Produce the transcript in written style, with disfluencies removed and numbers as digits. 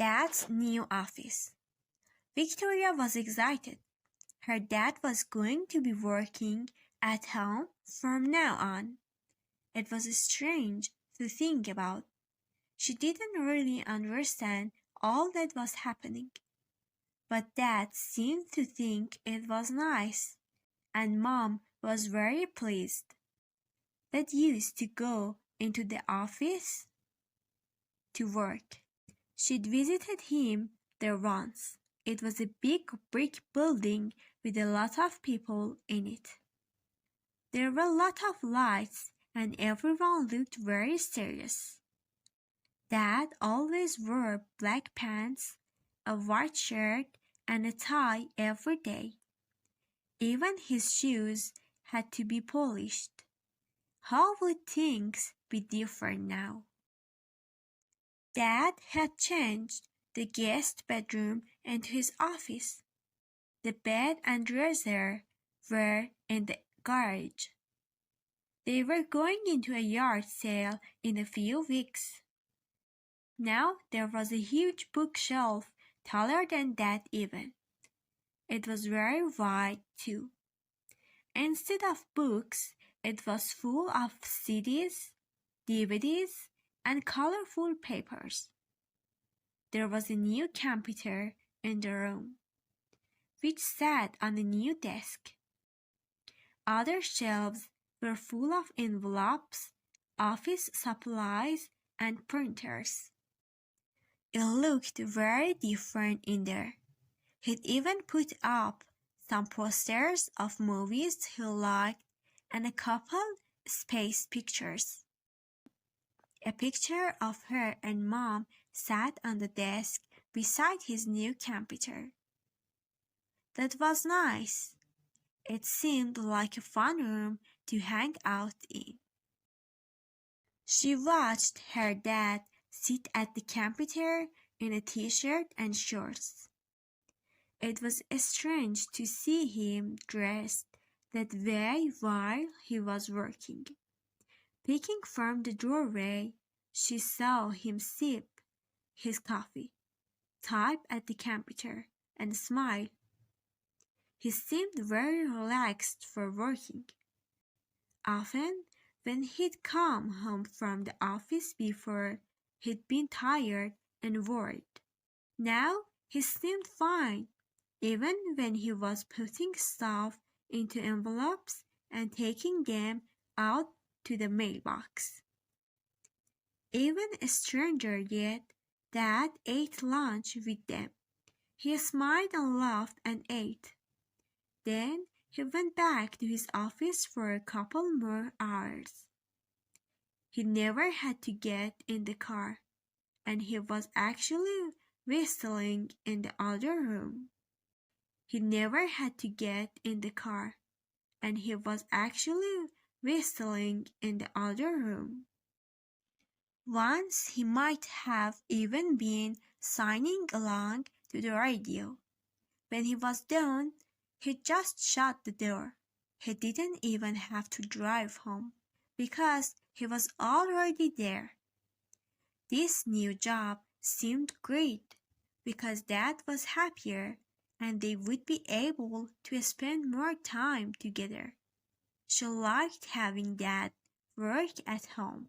Dad's new office. Victoria was excited. Her dad was going to be working at home from now on. It was strange to think about. She didn't really understand all that was happening. But Dad seemed to think it was nice, and Mom was very pleased. Dad used to go into the office to work. She'd visited him there once. It was a big brick building with a lot of people in it. There were a lot of lights and everyone looked very serious. Dad always wore black pants, a white shirt, and a tie every day. Even his shoes had to be polished. How would things be different now? Dad had changed the guest bedroom into his office. The bed and dresser were in the garage. They were going into a yard sale in a few weeks. Now there was a huge bookshelf, taller than that even. It was very wide too. Instead of books, it was full of CDs, DVDs, and colorful papers. There was a new computer in the room, which sat on a new desk. Other shelves were full of envelopes, office supplies, and printers. It looked very different in there. He'd even put up some posters of movies he liked and a couple space pictures. A picture of her and Mom sat on the desk beside his new computer. That was nice. It seemed like a fun room to hang out in. She watched her dad sit at the computer in a t-shirt and shorts. It was strange to see him dressed that way while he was working. Peeking from the doorway, she saw him sip his coffee, type at the computer, and smile. He seemed very relaxed for working. Often, when he'd come home from the office before, he'd been tired and worried. Now, he seemed fine, even when he was putting stuff into envelopes and taking them out to the mailbox. Even stranger yet, Dad ate lunch with them. He smiled and laughed and ate. Then he went back to his office for a couple more hours. He never had to get in the car, and he was actually whistling in the other room. He never had to get in the car, and he was actually whistling in the other room. Once he might have even been signing along to the radio. When he was done, he just shut the door. He didn't even have to drive home because he was already there. This new job seemed great because Dad was happier and they would be able to spend more time together. She liked having Dad work at home.